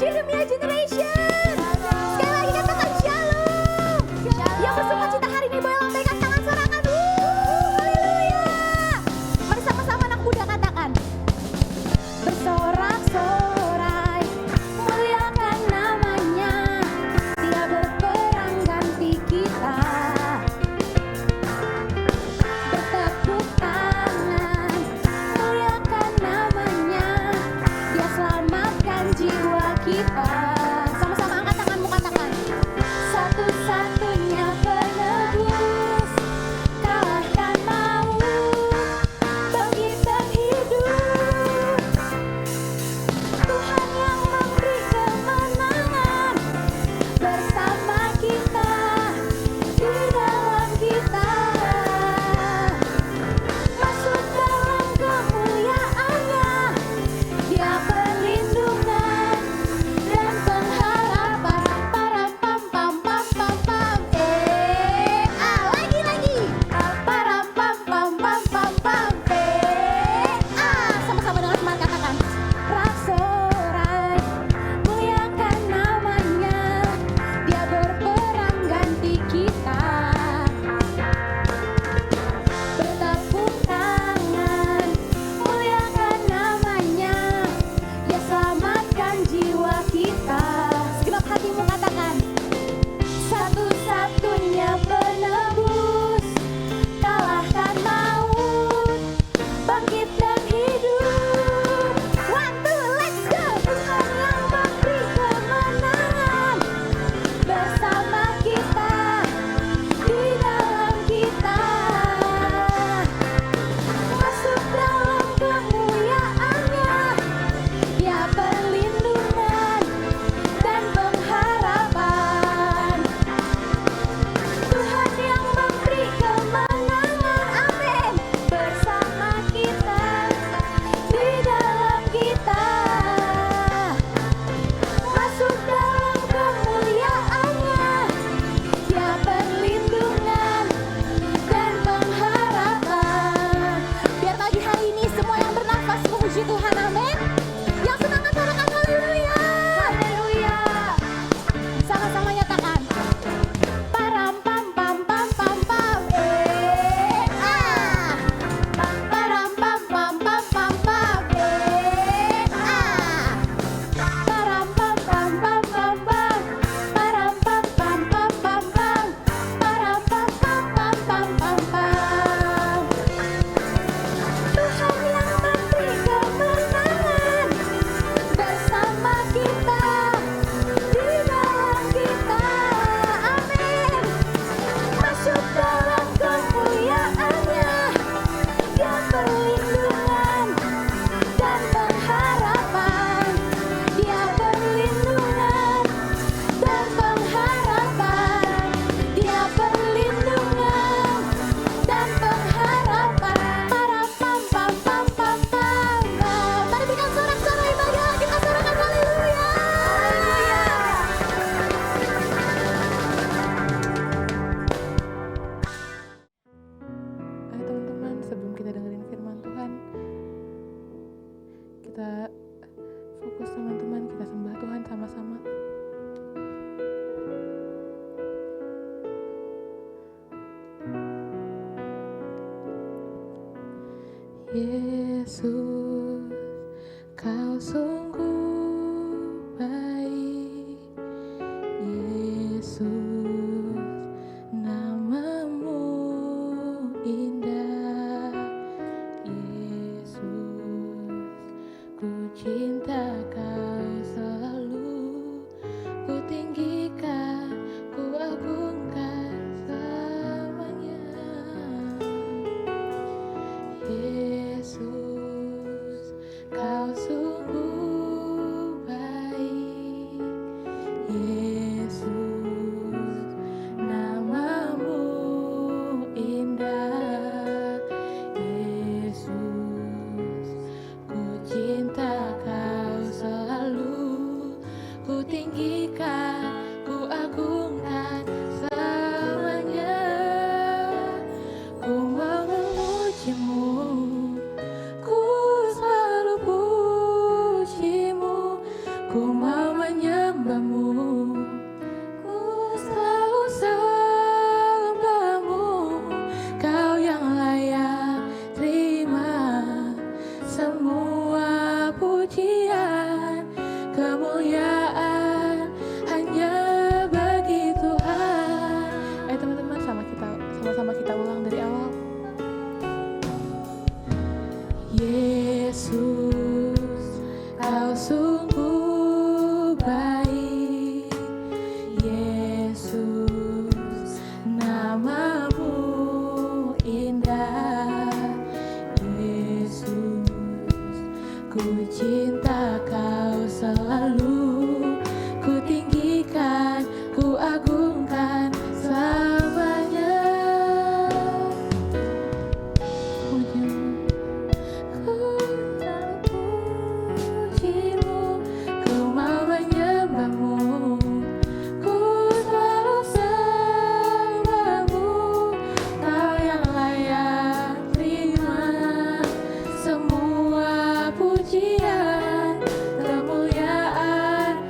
Jeremiah Generation. Sekali lagi katakan shalom. Yang bersuka cita hari ini boleh lambaikan tangan sorakan. Haleluya. Mari sama-sama anak muda katakan. Bersorak-sorai, muliakan namanya. Dia berperang ganti kita. Bertepuk tangan, muliakan namanya. Dia selamatkan jiwa kita. Sama-sama angkat tanganmu katakan. Satu-satunya penebus, kalahkan maut, bangkitkan hidup. Tuhan yang memberi kemenangan bersama kita, di dalam kita. Masuk dalam kemuliaannya, Dia perlindungan dan pengharapan. Para pam pam pam pam pam. Lagi. Para pam pam pam pam pam. Sama-sama dengan semangat katakan. Rak-sorai, muliakan namanya. Dia berperang ganti kita. Bertepuk tangan, muliakan namanya. Dia selamatkan jiwa kita. Segenap hatimu katakan. Satu-satunya penebus, kalahkan maut, bangkit dan hidup. One, two, let's go. Tuhan yang memberi kemenangan bersama kita, di dalam kita. Masuk dalam kemuliaannya, Dia perlindungan dan pengharapan. Tuhan yang memberi kemenangan, amin, bersama kita, di dalam kita. Masuk dalam kemuliaannya, Dia perlindungan dan pengharapan. Biar pagi hari ini semua yang bernafas memuji Tuhan, amin. Yang semangat katakan haleluya. Haleluya. Sama-sama nyatakan. Param pam pam pam pam pam. Param pam pam pam pam pam. Param pam pam pam pam pam. Param pam pam pam pam pam. Param pam pam pam pam pam pam. Tuhan yang memberi kemenangan bersama kita, di dalam kita, amin. Masuk dalam kemuliaannya, Dia perlindungan dan pengharapan. Dia perlindungan dan pengharapan. Dia perlindungan dan pengharapan. Para pam pam pam pam pam. Mari berikan sorak-sorai bagi kita sorakan haleluya. Ayo teman-teman, sebelum kita dengerin firman Tuhan, kita fokus teman-teman, kita sembah Tuhan sama-sama. Yesus, Kau sungguh baik. Yesus, namamu indah. Yesus, ku cinta Kau selalu. Ku tinggikan, ku agungkan selamanya. Yesus, Kau sungguh baik. Yesus, namamu indah. Yesus, ku cinta Kau selalu. Ku tinggikan, ku agungkan selamanya. Ku memujimu, ku selalu pujian, kemuliaan hanya bagi Tuhan. Teman-teman, sama-sama kita ulang dari awal. Yesus, Kau sungguh baik. Yesus, namamu indah. Yesus, ku cinta Kau selalu, ku tinggikan, ku agungkan selamanya. Pujimu, ku mau menyembahmu, ku selalu sembahmu. Kau yang layak terima semua pujian, kemuliaan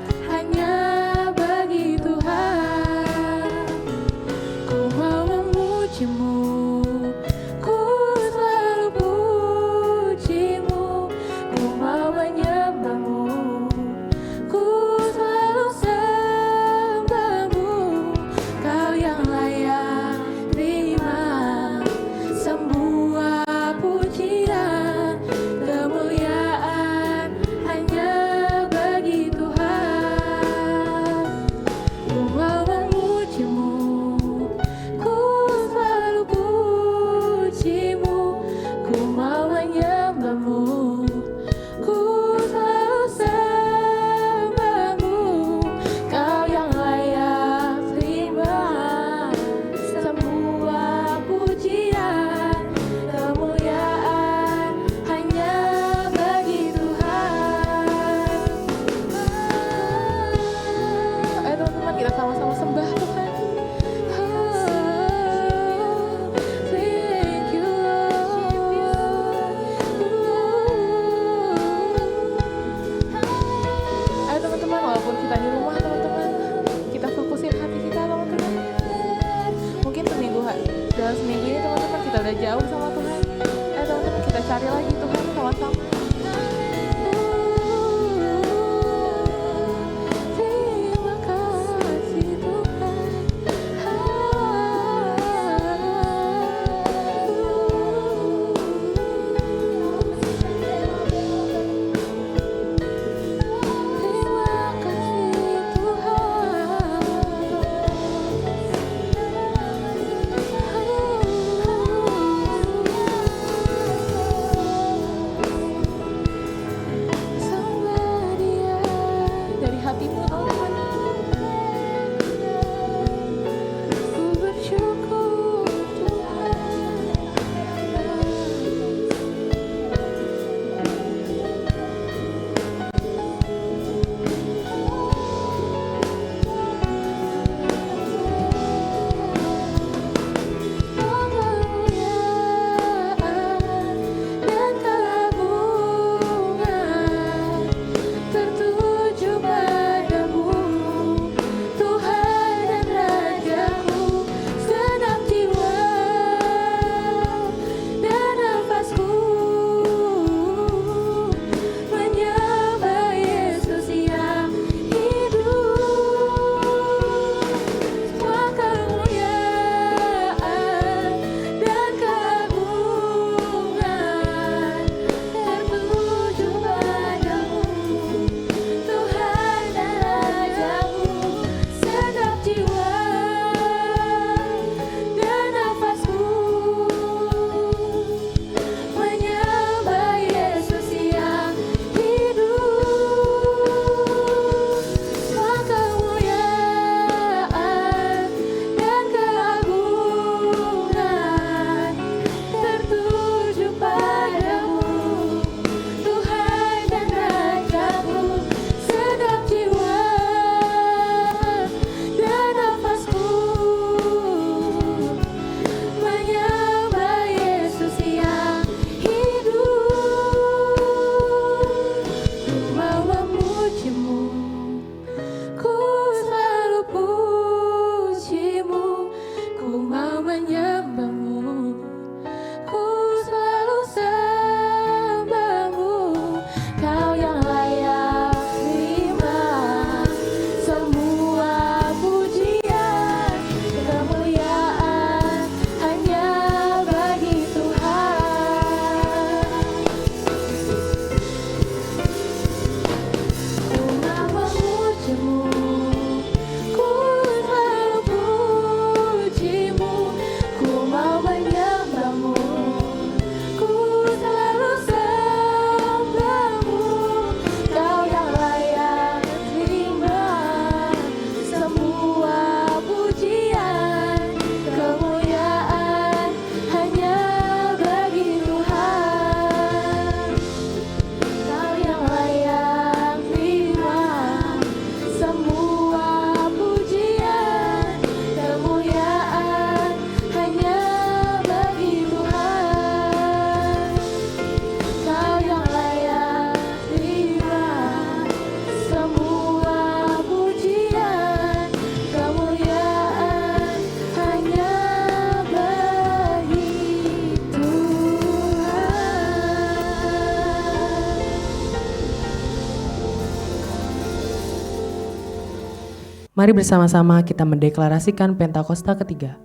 Mari bersama-sama kita mendeklarasikan Pentakosta ketiga.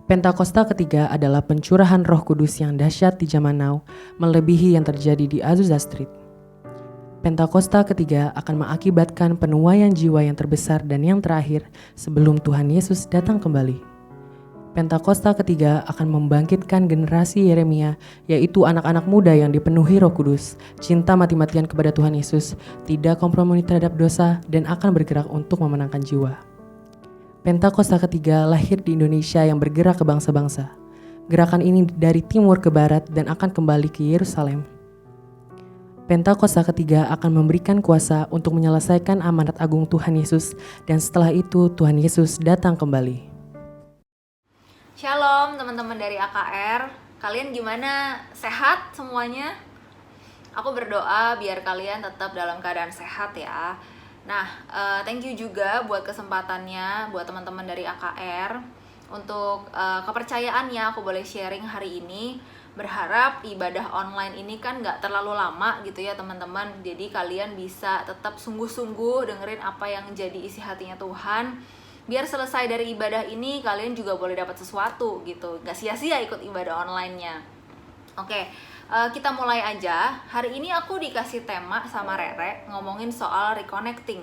Pentakosta ketiga adalah pencurahan Roh Kudus yang dahsyat di zaman now, melebihi yang terjadi di Azusa Street. Pentakosta ketiga akan mengakibatkan penuaian jiwa yang terbesar dan yang terakhir sebelum Tuhan Yesus datang kembali. Pentakosta ketiga akan membangkitkan generasi Yeremia, yaitu anak-anak muda yang dipenuhi Roh Kudus, cinta mati-matian kepada Tuhan Yesus, tidak kompromi terhadap dosa, dan akan bergerak untuk memenangkan jiwa. Pentakosta ketiga lahir di Indonesia yang bergerak ke bangsa-bangsa. Gerakan ini dari timur ke barat dan akan kembali ke Yerusalem. Pentakosta ketiga akan memberikan kuasa untuk menyelesaikan amanat agung Tuhan Yesus, dan setelah itu Tuhan Yesus datang kembali. Shalom teman-teman dari AKR, kalian gimana? Sehat semuanya? Aku berdoa biar kalian tetap dalam keadaan sehat ya. Nah, thank you juga buat kesempatannya buat teman-teman dari AKR untuk kepercayaannya aku boleh sharing hari ini. Berharap ibadah online ini kan gak terlalu lama gitu ya teman-teman. Jadi kalian bisa tetap sungguh-sungguh dengerin apa yang jadi isi hatinya Tuhan. Biar selesai dari ibadah ini kalian juga boleh dapat sesuatu gitu. Gak sia-sia ikut ibadah online-nya. Oke, kita mulai aja. Hari ini aku dikasih tema sama Rere ngomongin soal reconnecting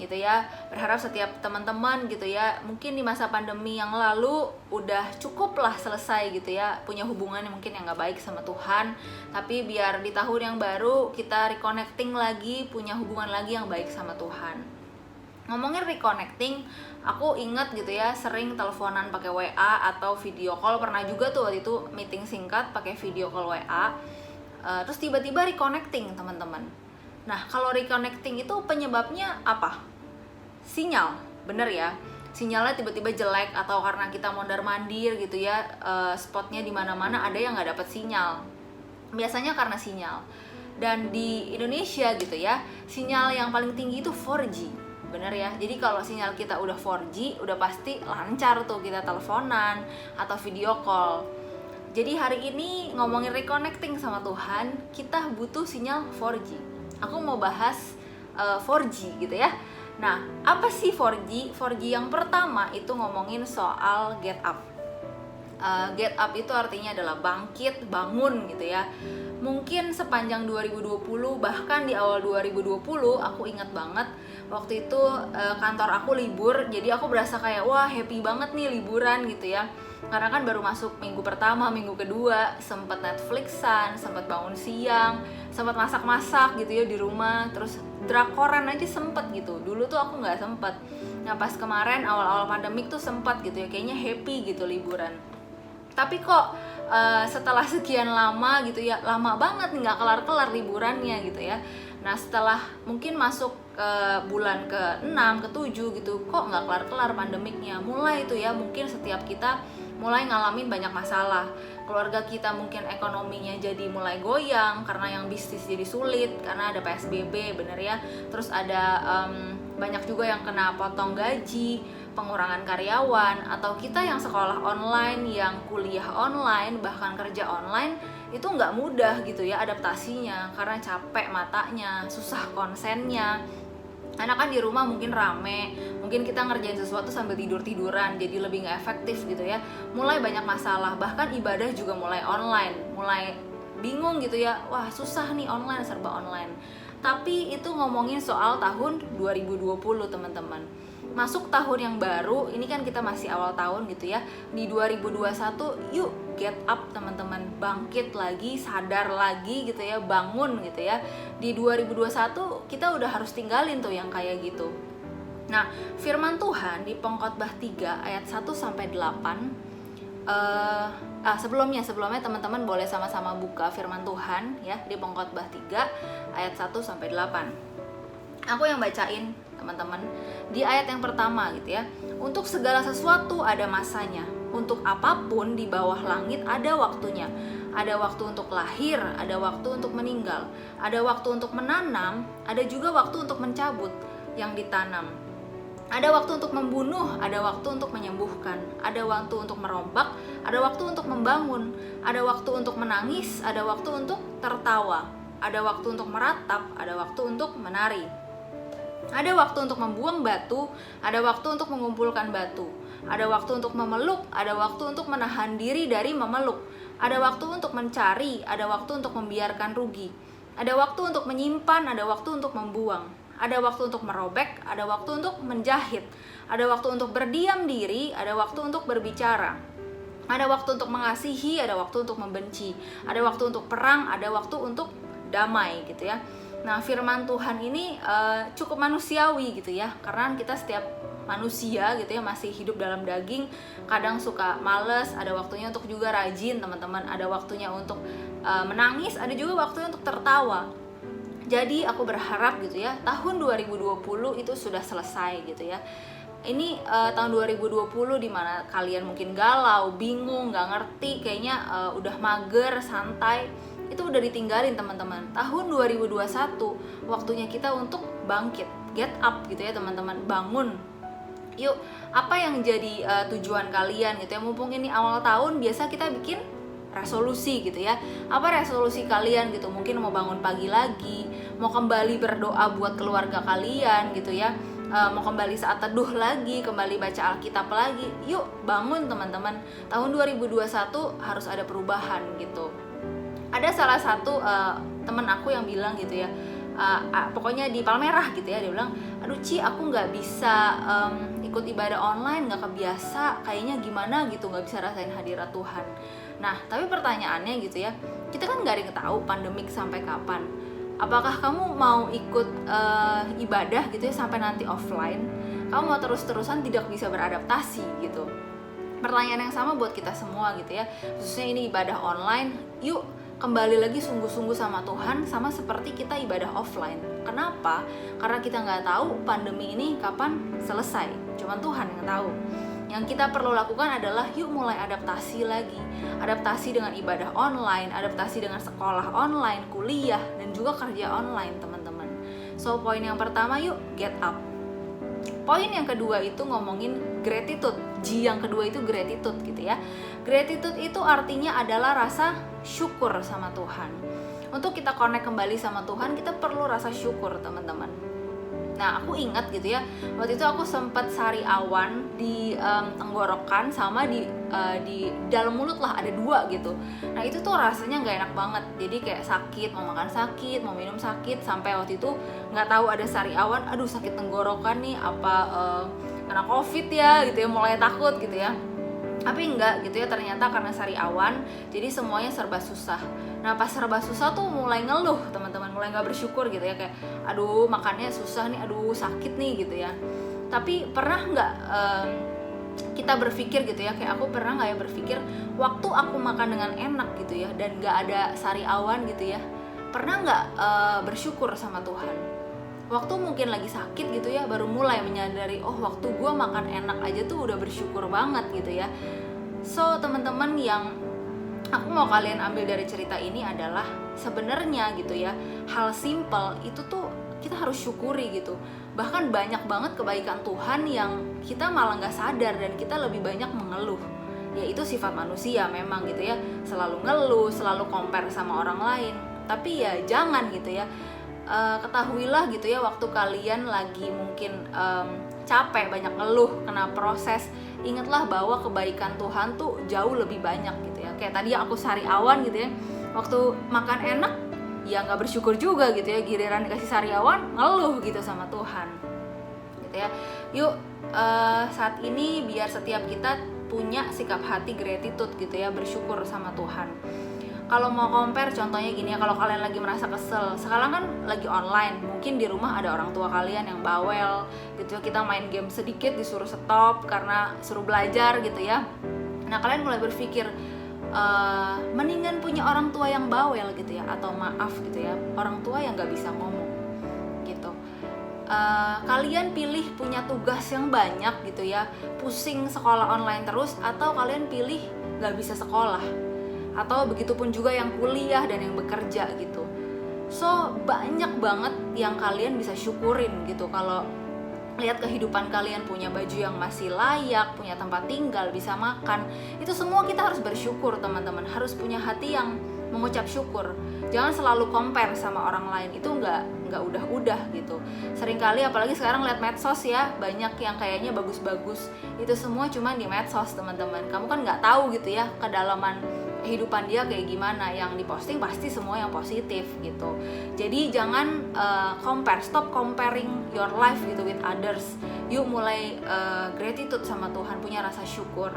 gitu ya. Berharap setiap teman-teman gitu ya, mungkin di masa pandemi yang lalu udah cukup lah selesai gitu ya, punya hubungan yang mungkin yang gak baik sama Tuhan. Tapi biar di tahun yang baru kita reconnecting lagi, punya hubungan lagi yang baik sama Tuhan. Ngomongin reconnecting, aku inget gitu ya, sering teleponan pakai WA atau video call. Pernah juga tuh waktu itu meeting singkat pakai video call WA. Terus tiba-tiba reconnecting teman-teman. Nah, kalau reconnecting itu penyebabnya apa? Sinyal, bener ya. Sinyalnya tiba-tiba jelek atau karena kita mondar-mandir gitu ya, spotnya di mana-mana ada yang nggak dapat sinyal. Biasanya karena sinyal. Dan di Indonesia gitu ya, sinyal yang paling tinggi itu 4G. Bener ya, jadi kalau sinyal kita udah 4G, udah pasti lancar tuh kita teleponan atau video call. Jadi hari ini ngomongin reconnecting sama Tuhan, kita butuh sinyal 4G. Aku mau bahas 4G gitu ya. Nah, apa sih 4G? 4G yang pertama itu ngomongin soal get up. Get up itu artinya adalah bangkit, bangun gitu ya. Mungkin sepanjang 2020, bahkan di awal 2020, aku ingat banget waktu itu kantor aku libur, jadi aku berasa kayak wah happy banget nih liburan gitu ya. Karena kan baru masuk minggu pertama, minggu kedua, sempet Netflixan, sempet bangun siang, sempet masak-masak gitu ya di rumah, terus drakoran aja sempet gitu. Dulu tuh aku nggak sempet. Nah pas kemarin awal-awal pandemik tuh sempet gitu ya, kayaknya happy gitu liburan. Tapi kok setelah sekian lama gitu ya, lama banget nih nggak kelar-kelar liburannya gitu ya. Nah setelah mungkin masuk ke bulan ke-6, ke-7 gitu, kok nggak kelar-kelar pandemiknya. Mulai itu ya, mungkin setiap kita mulai ngalamin banyak masalah. Keluarga kita mungkin ekonominya jadi mulai goyang karena yang bisnis jadi sulit karena ada PSBB, bener ya. Terus ada banyak juga yang kena potong gaji, pengurangan karyawan, atau kita yang sekolah online, yang kuliah online, bahkan kerja online, itu nggak mudah gitu ya adaptasinya karena capek matanya, susah konsennya. Karena kan di rumah mungkin rame, mungkin kita ngerjain sesuatu sambil tidur-tiduran, jadi lebih nggak efektif gitu ya. Mulai banyak masalah, bahkan ibadah juga mulai online, mulai bingung gitu ya, wah susah nih online, serba online. Tapi itu ngomongin soal tahun 2020 teman-teman. Masuk tahun yang baru, ini kan kita masih awal tahun gitu ya. Di 2021, yuk get up teman-teman, bangkit lagi, sadar lagi gitu ya, bangun gitu ya. Di 2021 kita udah harus tinggalin tuh yang kayak gitu. Nah, firman Tuhan di Pengkhotbah 3 ayat 1 sampai 8. Sebelumnya teman-teman boleh sama-sama buka firman Tuhan ya di Pengkhotbah 3 ayat 1 sampai 8. Aku yang bacain teman-teman. Di ayat yang pertama gitu ya. Untuk segala sesuatu ada masanya. Untuk apapun di bawah langit ada waktunya. Ada waktu untuk lahir, ada waktu untuk meninggal. Ada waktu untuk menanam, ada juga waktu untuk mencabut yang ditanam. Ada waktu untuk membunuh, ada waktu untuk menyembuhkan. Ada waktu untuk merombak, ada waktu untuk membangun. Ada waktu untuk menangis, ada waktu untuk tertawa. Ada waktu untuk meratap, ada waktu untuk menari. Ada waktu untuk membuang batu, ada waktu untuk mengumpulkan batu. Ada waktu untuk memeluk, ada waktu untuk menahan diri dari memeluk. Ada waktu untuk mencari, ada waktu untuk membiarkan rugi. Ada waktu untuk menyimpan, ada waktu untuk membuang. Ada waktu untuk merobek, ada waktu untuk menjahit. Ada waktu untuk berdiam diri, ada waktu untuk berbicara. Ada waktu untuk mengasihi, ada waktu untuk membenci. Ada waktu untuk perang, ada waktu untuk damai gitu ya. Nah, firman Tuhan ini cukup manusiawi gitu ya, karena kita setiap manusia gitu ya masih hidup dalam daging, kadang suka males, ada waktunya untuk juga rajin teman-teman, ada waktunya untuk menangis, ada juga waktunya untuk tertawa. Jadi aku berharap gitu ya, tahun 2020 itu sudah selesai gitu ya. Ini tahun 2020 dimana kalian mungkin galau, bingung, gak ngerti, kayaknya udah mager, santai, itu udah ditinggalin teman-teman. Tahun 2021 waktunya kita untuk bangkit, get up gitu ya teman-teman, bangun. Yuk, apa yang jadi tujuan kalian gitu ya, mumpung ini awal tahun, biasa kita bikin resolusi gitu ya. Apa resolusi kalian gitu? Mungkin mau bangun pagi lagi, mau kembali berdoa buat keluarga kalian gitu ya, mau kembali saat teduh lagi, kembali baca Alkitab lagi. Yuk bangun teman-teman, tahun 2021 harus ada perubahan gitu. Ada salah satu temen aku yang bilang gitu ya, pokoknya di Palmerah gitu ya, dia bilang, aduh Ci, aku nggak bisa ikut ibadah online, nggak kebiasa, kayaknya gimana gitu, nggak bisa rasain hadirat Tuhan. Nah, tapi pertanyaannya gitu ya, kita kan nggak ada yang tahu pandemik sampai kapan. Apakah kamu mau ikut ibadah gitu ya sampai nanti offline? Kamu mau terus-terusan tidak bisa beradaptasi gitu? Pertanyaan yang sama buat kita semua gitu ya, khususnya ini ibadah online. Yuk kembali lagi sungguh-sungguh sama Tuhan, sama seperti kita ibadah offline. Kenapa? Karena kita nggak tahu pandemi ini kapan selesai, cuman Tuhan yang tahu. Yang kita perlu lakukan adalah yuk mulai adaptasi lagi. Adaptasi dengan ibadah online, adaptasi dengan sekolah online, kuliah, dan juga kerja online teman-teman. So poin yang pertama, yuk get up. Poin yang kedua itu ngomongin gratitude. G yang kedua itu gratitude gitu ya. Gratitude itu artinya adalah rasa syukur sama Tuhan. Untuk kita connect kembali sama Tuhan, kita perlu rasa syukur teman-teman. Nah, aku ingat gitu ya, waktu itu aku sempat sari awan di tenggorokan sama di dalam mulut lah, ada 2 gitu. Nah itu tuh rasanya nggak enak banget. Jadi kayak sakit, mau makan sakit, mau minum sakit, sampai waktu itu nggak tahu ada sari awan, aduh sakit tenggorokan nih, apa kena covid ya gitu ya, mulai takut gitu ya. Tapi enggak gitu ya, ternyata karena sari awan jadi semuanya serba susah. Nah pas serba susah tuh mulai ngeluh teman-teman, mulai nggak bersyukur gitu ya, kayak aduh makannya susah nih, aduh sakit nih gitu ya. Tapi pernah nggak kita berpikir gitu ya, kayak aku pernah nggak ya berpikir waktu aku makan dengan enak gitu ya dan nggak ada sari awan gitu ya, pernah nggak bersyukur sama Tuhan? Waktu mungkin lagi sakit gitu ya, baru mulai menyadari, oh waktu gue makan enak aja tuh udah bersyukur banget gitu ya. So teman-teman, yang aku mau kalian ambil dari cerita ini adalah sebenarnya gitu ya, hal simple itu tuh kita harus syukuri gitu. Bahkan banyak banget kebaikan Tuhan yang kita malah gak sadar dan kita lebih banyak mengeluh. Ya itu sifat manusia memang gitu ya, selalu ngeluh, selalu compare sama orang lain. Tapi ya jangan gitu ya. Ketahuilah gitu ya, waktu kalian lagi mungkin capek, banyak ngeluh, kena proses, ingatlah bahwa kebaikan Tuhan tuh jauh lebih banyak gitu ya. Kayak tadi aku sari awan gitu ya, waktu makan enak ya nggak bersyukur juga gitu ya, giliran dikasih sari awan ngeluh gitu sama Tuhan gitu ya. Yuk saat ini biar setiap kita punya sikap hati gratitude gitu ya, bersyukur sama Tuhan. Kalau mau compare contohnya gini ya, kalau kalian lagi merasa kesel, sekarang kan lagi online, mungkin di rumah ada orang tua kalian yang bawel gitu ya, kita main game sedikit disuruh stop karena suruh belajar gitu ya. Nah kalian mulai berpikir mendingan punya orang tua yang bawel gitu ya, atau maaf gitu ya, orang tua yang gak bisa ngomong gitu. Kalian pilih punya tugas yang banyak gitu ya, pusing sekolah online terus, atau kalian pilih gak bisa sekolah, atau begitupun juga yang kuliah dan yang bekerja gitu. So banyak banget yang kalian bisa syukurin gitu. Kalau lihat kehidupan kalian, punya baju yang masih layak, punya tempat tinggal, bisa makan, itu semua kita harus bersyukur teman-teman. Harus punya hati yang mengucap syukur. Jangan selalu compare sama orang lain, itu nggak udah gitu. Seringkali apalagi sekarang lihat medsos ya, banyak yang kayaknya bagus-bagus, itu semua cuma di medsos teman-teman. Kamu kan nggak tahu gitu ya kedalaman kehidupan dia kayak gimana. Yang diposting pasti semua yang positif gitu. Jadi jangan stop comparing your life gitu with others. Yuk mulai gratitude sama Tuhan, punya rasa syukur.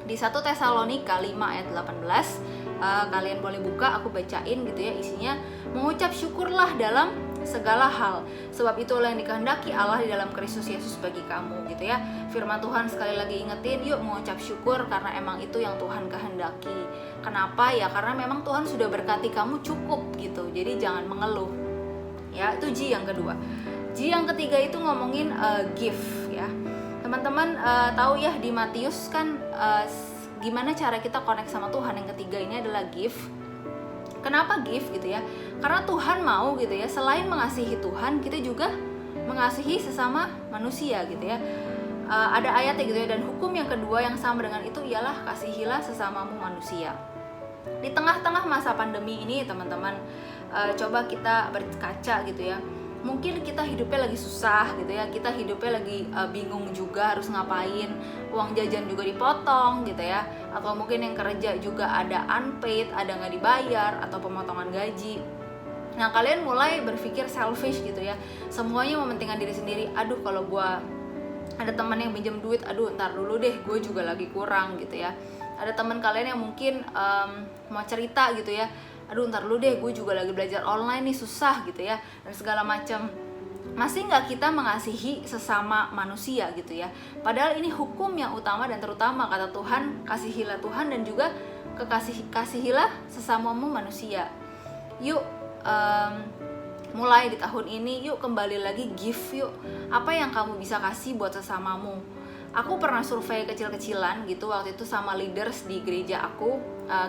Di 1 Tesalonika 5 ayat 18, kalian boleh buka, aku bacain gitu ya, isinya mengucap syukurlah dalam segala hal, sebab itulah yang dikehendaki Allah di dalam Kristus Yesus bagi kamu gitu ya. Firman Tuhan sekali lagi ingetin, yuk mengucap syukur karena emang itu yang Tuhan kehendaki. Kenapa ya? Karena memang Tuhan sudah berkati kamu cukup gitu, jadi jangan mengeluh ya. Itu G yang kedua. G yang ketiga itu ngomongin give ya. Teman-teman tahu ya di Matius kan gimana cara kita connect sama Tuhan. Yang ketiga ini adalah give. Kenapa give gitu ya? Karena Tuhan mau gitu ya, selain mengasihi Tuhan, kita juga mengasihi sesama manusia gitu ya. Ada ayatnya gitu ya, dan hukum yang kedua yang sama dengan itu ialah kasihilah sesamamu manusia. Di tengah-tengah masa pandemi ini teman-teman, coba kita berkaca gitu ya. Mungkin kita hidupnya lagi susah gitu ya, kita hidupnya lagi bingung juga harus ngapain, uang jajan juga dipotong gitu ya, atau mungkin yang kerja juga ada unpaid, ada nggak dibayar, atau pemotongan gaji. Nah kalian mulai berpikir selfish gitu ya, semuanya mementingkan diri sendiri. Aduh kalau gue ada teman yang pinjam duit, aduh ntar dulu deh, gue juga lagi kurang gitu ya. Ada teman kalian yang mungkin mau cerita gitu ya, aduh ntar dulu deh, gue juga lagi belajar online nih, susah gitu ya, dan segala macam. Masih nggak kita mengasihi sesama manusia gitu ya? Padahal ini hukum yang utama dan terutama, kata Tuhan, kasihilah Tuhan dan juga kasihilah sesamamu manusia. Yuk mulai di tahun ini, yuk kembali lagi give yuk. Apa yang kamu bisa kasih buat sesamamu? Aku pernah survei kecil-kecilan gitu waktu itu sama leaders di gereja aku.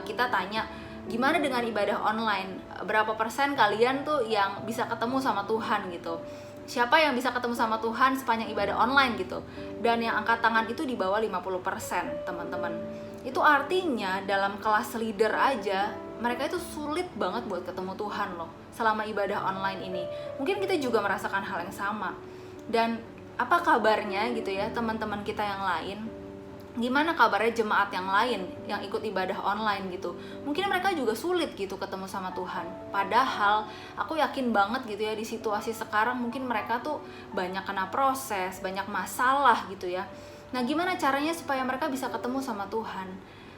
Kita tanya, gimana dengan ibadah online? Berapa persen kalian tuh yang bisa ketemu sama Tuhan gitu? Siapa yang bisa ketemu sama Tuhan sepanjang ibadah online gitu? Dan yang angkat tangan itu di bawah 50%, teman-teman. Itu artinya dalam kelas leader aja, mereka itu sulit banget buat ketemu Tuhan loh selama ibadah online ini. Mungkin kita juga merasakan hal yang sama. Dan apa kabarnya gitu ya teman-teman kita yang lain? Gimana kabarnya jemaat yang lain yang ikut ibadah online gitu? Mungkin mereka juga sulit gitu ketemu sama Tuhan. Padahal aku yakin banget gitu ya, di situasi sekarang mungkin mereka tuh banyak kena proses, banyak masalah gitu ya. Nah gimana caranya supaya mereka bisa ketemu sama Tuhan?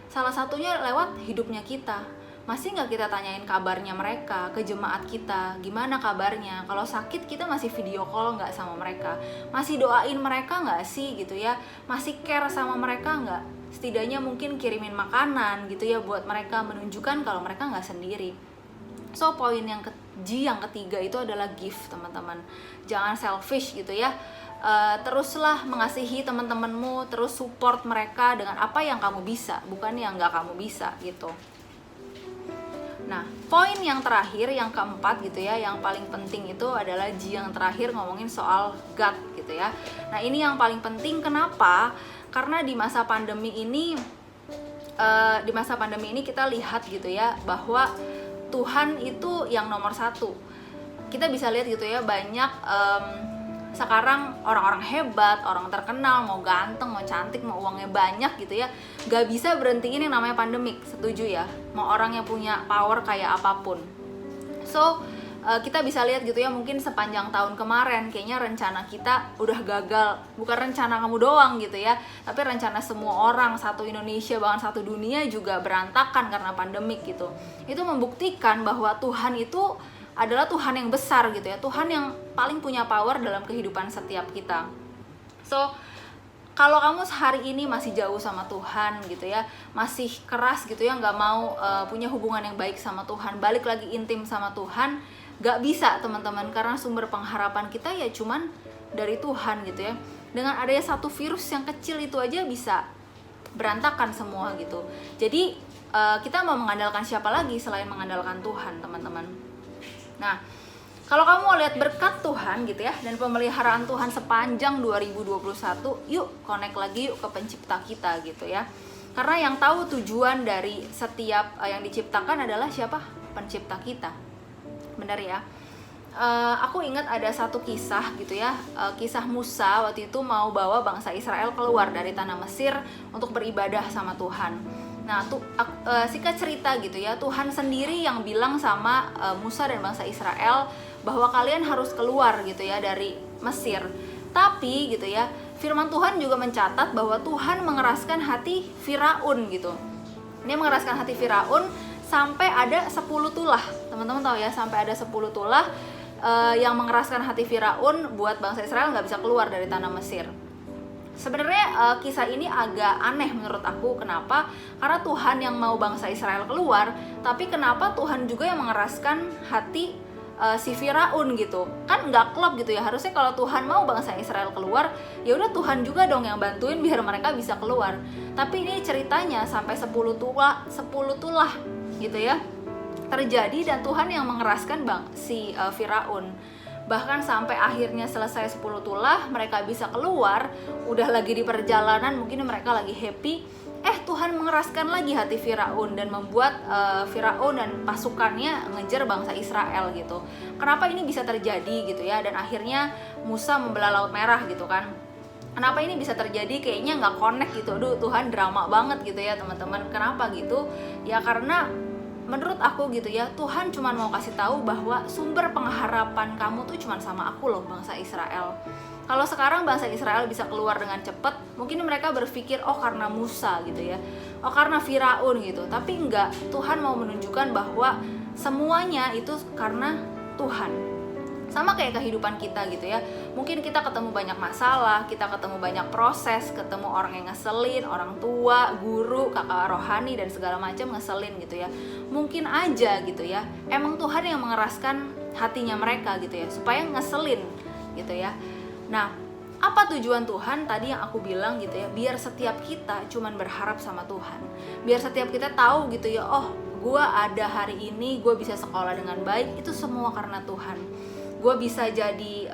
Salah satunya lewat hidupnya kita. Masih nggak kita tanyain kabarnya mereka ke jemaat kita, gimana kabarnya? Kalau sakit kita masih video call nggak sama mereka? Masih doain mereka nggak sih gitu ya? Masih care sama mereka nggak? Setidaknya mungkin kirimin makanan gitu ya buat mereka, menunjukkan kalau mereka nggak sendiri. So poin yang yang ketiga itu adalah give, teman-teman. Jangan selfish gitu ya. Teruslah mengasihi teman-temanmu, terus support mereka dengan apa yang kamu bisa, bukan yang nggak kamu bisa gitu. Nah, poin yang terakhir, yang keempat gitu ya, yang paling penting itu adalah G yang terakhir, ngomongin soal God gitu ya. Nah, ini yang paling penting. Kenapa? Karena di masa pandemi ini kita lihat gitu ya, bahwa Tuhan itu yang nomor satu. Kita bisa lihat gitu ya, banyak sekarang orang-orang hebat, orang terkenal, mau ganteng, mau cantik, mau uangnya banyak gitu ya, gak bisa berhentiin yang namanya pandemik, setuju ya? Mau orang yang punya power kayak apapun. So, kita bisa lihat gitu ya, mungkin sepanjang tahun kemarin kayaknya rencana kita udah gagal. Bukan rencana kamu doang gitu ya, tapi rencana semua orang, satu Indonesia, bahkan satu dunia juga berantakan karena pandemik gitu. Itu membuktikan bahwa Tuhan itu adalah Tuhan yang besar gitu ya, Tuhan yang paling punya power dalam kehidupan setiap kita. So, kalau kamu hari ini masih jauh sama Tuhan gitu ya, masih keras gitu ya, nggak mau punya hubungan yang baik sama Tuhan, balik lagi intim sama Tuhan, nggak bisa teman-teman, karena sumber pengharapan kita ya cuman dari Tuhan gitu ya. Dengan adanya satu virus yang kecil itu aja bisa berantakan semua gitu. Jadi kita mau mengandalkan siapa lagi selain mengandalkan Tuhan, teman-teman. Nah, kalau kamu mau lihat berkat Tuhan gitu ya, dan pemeliharaan Tuhan sepanjang 2021, yuk connect lagi yuk ke pencipta kita gitu ya. Karena yang tahu tujuan dari setiap yang diciptakan adalah siapa? pencipta kita. Benar ya. Aku ingat ada satu kisah gitu ya, kisah Musa waktu itu mau bawa bangsa Israel keluar dari tanah Mesir untuk beribadah sama Tuhan. Nah, singkat cerita gitu ya, Tuhan sendiri yang bilang sama Musa dan bangsa Israel bahwa kalian harus keluar gitu ya dari Mesir. Tapi gitu ya, firman Tuhan juga mencatat bahwa Tuhan mengeraskan hati Firaun gitu. Dia mengeraskan hati Firaun sampai ada 10 tulah. Teman-teman tahu ya, sampai ada 10 tulah yang mengeraskan hati Firaun buat bangsa Israel nggak bisa keluar dari tanah Mesir. Sebenarnya kisah ini agak aneh menurut aku. Kenapa? Karena Tuhan yang mau bangsa Israel keluar, tapi kenapa Tuhan juga yang mengeraskan hati si Firaun gitu? Kan nggak klop gitu ya. Harusnya kalau Tuhan mau bangsa Israel keluar, ya udah Tuhan juga dong yang bantuin biar mereka bisa keluar. Tapi ini ceritanya sampai 10 tulah gitu ya terjadi, dan Tuhan yang mengeraskan si Firaun. Bahkan sampai akhirnya selesai 10 tulah, mereka bisa keluar, udah lagi di perjalanan, mungkin mereka lagi happy, Tuhan mengeraskan lagi hati Firaun dan membuat Firaun dan pasukannya ngejar bangsa Israel gitu. Kenapa ini bisa terjadi gitu ya? Dan akhirnya Musa membelah Laut Merah gitu kan. Kenapa ini bisa terjadi? Kayaknya nggak connect gitu. Aduh, Tuhan drama banget gitu ya teman-teman. Kenapa gitu? Ya karena menurut aku gitu ya, Tuhan cuma mau kasih tahu bahwa sumber pengharapan kamu tuh cuma sama aku loh, bangsa Israel. Kalau sekarang bangsa Israel bisa keluar dengan cepat, mungkin mereka berpikir karena Musa gitu ya, karena Firaun gitu. Tapi enggak, Tuhan mau menunjukkan bahwa semuanya itu karena Tuhan. Sama kayak kehidupan kita gitu ya. Mungkin kita ketemu banyak masalah, kita ketemu banyak proses, ketemu orang yang ngeselin, orang tua, guru, kakak rohani dan segala macam ngeselin gitu ya. Mungkin aja gitu ya, emang Tuhan yang mengeraskan hatinya mereka gitu ya, supaya ngeselin gitu ya. Nah, apa tujuan Tuhan? Tadi yang aku bilang gitu ya, biar setiap kita cuman berharap sama Tuhan. Biar setiap kita tahu gitu ya, gue ada hari ini, gue bisa sekolah dengan baik, itu semua karena Tuhan. Gue bisa jadi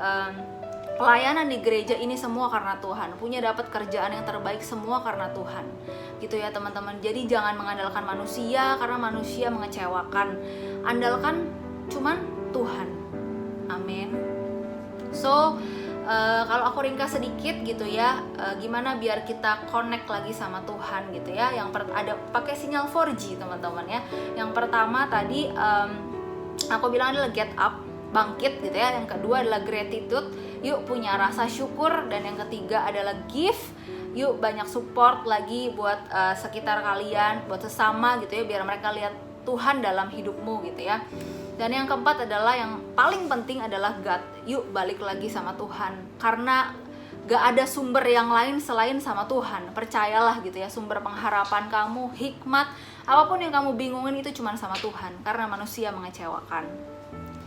pelayanan di gereja ini semua karena Tuhan. Punya dapat kerjaan yang terbaik semua karena Tuhan. Gitu ya teman-teman. Jadi jangan mengandalkan manusia karena manusia mengecewakan. Andalkan cuman Tuhan. Amin. So, kalau aku ringkas sedikit gitu ya, gimana biar kita connect lagi sama Tuhan gitu ya. Ada pakai sinyal 4G teman-teman ya. Yang pertama tadi aku bilang adalah get up, bangkit gitu ya. Yang kedua adalah gratitude, yuk punya rasa syukur. Dan yang ketiga adalah give, yuk banyak support lagi buat sekitar kalian, buat sesama gitu ya, biar mereka lihat Tuhan dalam hidupmu gitu ya. Dan yang keempat adalah, yang paling penting adalah God, yuk balik lagi sama Tuhan. Karena gak ada sumber yang lain selain sama Tuhan. Percayalah gitu ya, sumber pengharapan kamu, hikmat, apapun yang kamu bingungin itu cuma sama Tuhan. Karena manusia mengecewakan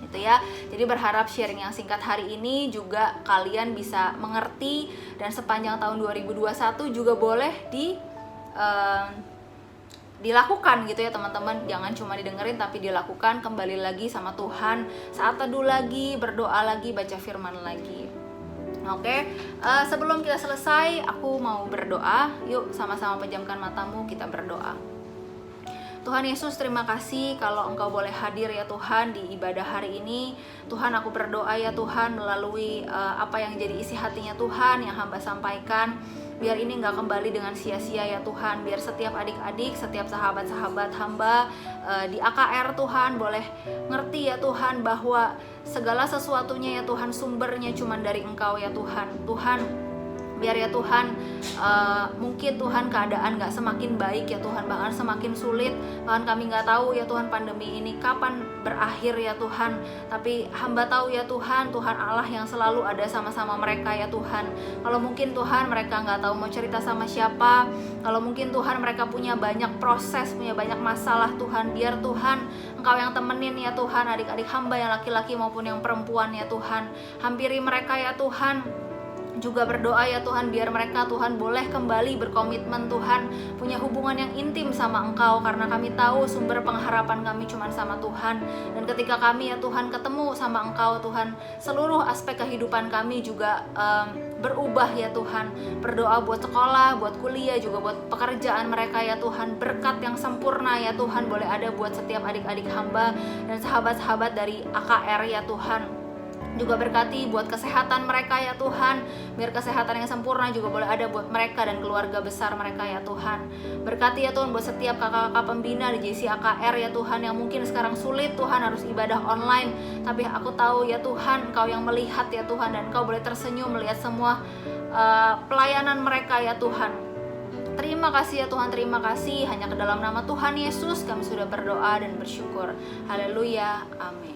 gitu ya. Jadi berharap sharing yang singkat hari ini juga kalian bisa mengerti, dan sepanjang tahun 2021 juga boleh dilakukan gitu ya teman-teman. Jangan cuma didengerin tapi dilakukan. Kembali lagi sama Tuhan, saat teduh lagi, berdoa lagi, baca firman lagi. Oke, sebelum kita selesai aku mau berdoa. Yuk sama-sama pejamkan matamu, kita berdoa. Tuhan Yesus, terima kasih kalau Engkau boleh hadir ya Tuhan di ibadah hari ini. Tuhan, aku berdoa ya Tuhan melalui apa yang jadi isi hatinya Tuhan yang hamba sampaikan. Biar ini gak kembali dengan sia-sia ya Tuhan. Biar setiap adik-adik, setiap sahabat-sahabat hamba di AKR Tuhan boleh ngerti ya Tuhan bahwa segala sesuatunya ya Tuhan sumbernya cuma dari Engkau ya Tuhan. Tuhan, biar ya Tuhan mungkin Tuhan keadaan gak semakin baik ya Tuhan, bahkan semakin sulit. Bahkan kami gak tahu ya Tuhan pandemi ini kapan berakhir ya Tuhan. Tapi hamba tahu ya Tuhan, Tuhan Allah yang selalu ada sama-sama mereka ya Tuhan. Kalau mungkin Tuhan mereka gak tahu mau cerita sama siapa, kalau mungkin Tuhan mereka punya banyak proses, punya banyak masalah Tuhan, biar Tuhan Engkau yang temenin ya Tuhan adik-adik hamba yang laki-laki maupun yang perempuan ya Tuhan. Hampiri mereka ya Tuhan. juga berdoa ya Tuhan, biar mereka Tuhan boleh kembali berkomitmen Tuhan, punya hubungan yang intim sama Engkau, karena kami tahu sumber pengharapan kami cuma sama Tuhan. Dan ketika kami ya Tuhan ketemu sama Engkau Tuhan, seluruh aspek kehidupan kami juga berubah ya Tuhan. Berdoa buat sekolah, buat kuliah, juga buat pekerjaan mereka ya Tuhan. Berkat yang sempurna ya Tuhan boleh ada buat setiap adik-adik hamba dan sahabat-sahabat dari AKR ya Tuhan. Juga berkati buat kesehatan mereka ya Tuhan, biar kesehatan yang sempurna juga boleh ada buat mereka dan keluarga besar mereka ya Tuhan. Berkati ya Tuhan buat setiap kakak-kakak pembina di JC AKR ya Tuhan, yang mungkin sekarang sulit Tuhan harus ibadah online, tapi aku tahu ya Tuhan Engkau yang melihat ya Tuhan, dan Engkau boleh tersenyum melihat semua pelayanan mereka ya Tuhan. Terima kasih ya Tuhan, terima kasih. Hanya ke dalam nama Tuhan Yesus kami sudah berdoa dan bersyukur. Haleluya, amin.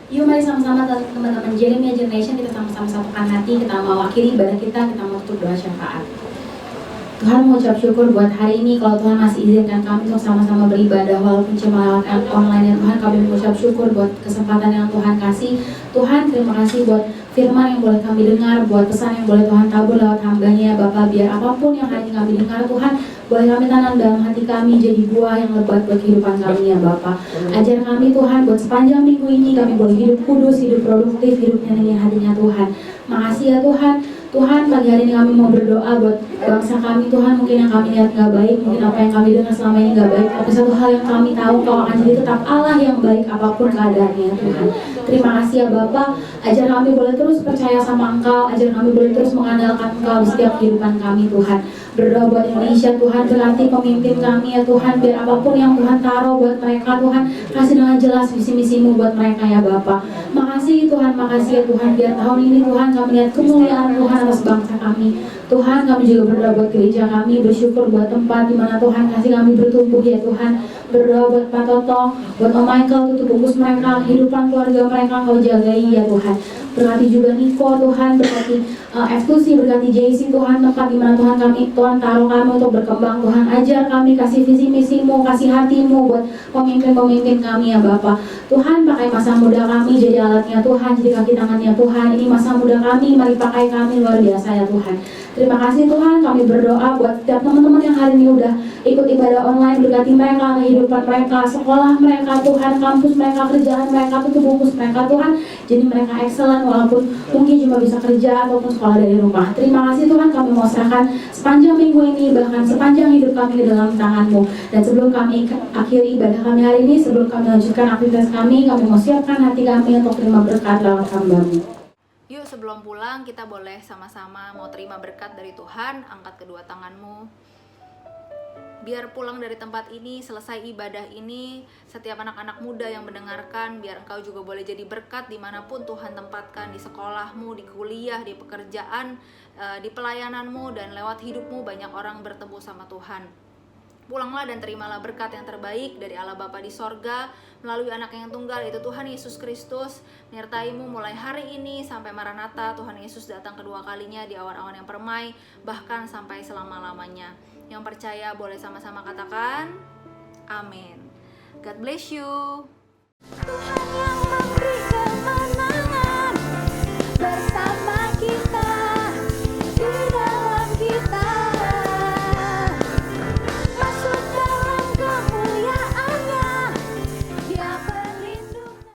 Yuk mari sama-sama teman-teman Jeremiah Generation, kita sama-sama satukan hati, kita mau akhiri ibadah kita mau tutup doa syafaat. Tuhan mengucap syukur buat hari ini, kalau Tuhan masih izinkan kami untuk sama-sama beribadah walaupun cuma lewat online ya Tuhan. Kami mengucap syukur buat kesempatan yang Tuhan kasih. Tuhan terima kasih buat firman yang boleh kami dengar, buat pesan yang boleh Tuhan tabur lewat hambanya Bapak, biar apapun yang hari ini kami dengar Tuhan boleh kami tanam dalam hati kami jadi buah yang lebat buat kehidupan kami ya Bapak. Ajar kami Tuhan buat sepanjang minggu ini kami boleh hidup kudus, hidup produktif, hidup nyenengin hatinya Tuhan. Makasih ya Tuhan. Tuhan, pagi hari ini kami mau berdoa buat bangsa kami Tuhan. Mungkin yang kami lihat gak baik, mungkin apa yang kami dengar selama ini gak baik, tapi satu hal yang kami tahu, Kau akan jadi tetap Allah yang baik apapun keadaannya Tuhan. Terima kasih ya Bapak. Ajar kami boleh terus percaya sama Engkau, ajar kami boleh terus mengandalkan Engkau di setiap kehidupan kami Tuhan. Berdoa buat Indonesia Tuhan, berkati pemimpin kami ya Tuhan, biar apapun yang Tuhan taruh buat mereka Tuhan, kasih dengan jelas visi-misimu buat mereka ya Bapak. Makasih Tuhan, makasih ya Tuhan, biar tahun ini Tuhan kami lihat kemuliaan Tuhan atas bangsa kami. Tuhan, kami juga berdoa buat gereja kami, bersyukur buat tempat di mana Tuhan kasih kami bertumbuh ya Tuhan. Berdoa buat Pak Toto, buat Om Michael, tutup bungkus mereka, kehidupan keluarga mereka Kau jagai ya Tuhan. Berkati juga Niko Tuhan, berkati F2C, berkati JC Tuhan, tempat di mana Tuhan taruh kami untuk berkembang Tuhan. Ajar kami, kasih visi misimu, kasih hatimu buat pemimpin-pemimpin kami ya Bapak. Tuhan, pakai masa muda kami jadi alatnya Tuhan, jadi kaki tangannya Tuhan. Ini masa muda kami, mari pakai kami luar biasa ya Tuhan. Terima kasih Tuhan, kami berdoa buat setiap teman-teman yang hari ini udah ikut ibadah online, berkati mereka, kehidupan mereka, sekolah mereka Tuhan, kampus mereka, kerjaan mereka, tutup bungkus mereka Tuhan. Jadi mereka excellent walaupun mungkin cuma bisa kerja ataupun sekolah dari rumah. Terima kasih Tuhan, kami mau serahkan sepanjang minggu ini, bahkan sepanjang hidup kami ke dalam tangan-Mu. Dan sebelum kami akhiri ibadah kami hari ini, sebelum kami lanjutkan aktivitas kami mau siapkan hati kami untuk terima berkat lewat hamba-Mu. Yuk sebelum pulang kita boleh sama-sama mau terima berkat dari Tuhan. Angkat kedua tanganmu. Biar pulang dari tempat ini, selesai ibadah ini, setiap anak-anak muda yang mendengarkan, biar engkau juga boleh jadi berkat dimanapun Tuhan tempatkan, di sekolahmu, di kuliah, di pekerjaan, di pelayananmu, dan lewat hidupmu banyak orang bertemu sama Tuhan. Pulanglah dan terimalah berkat yang terbaik dari Allah Bapa di sorga melalui anak yang tunggal, yaitu Tuhan Yesus Kristus, menyertaimu mulai hari ini sampai Maranatha. Tuhan Yesus datang kedua kalinya di awan-awan yang permai, bahkan sampai selama-lamanya. Yang percaya boleh sama-sama katakan amin. God bless you. Tuhan yang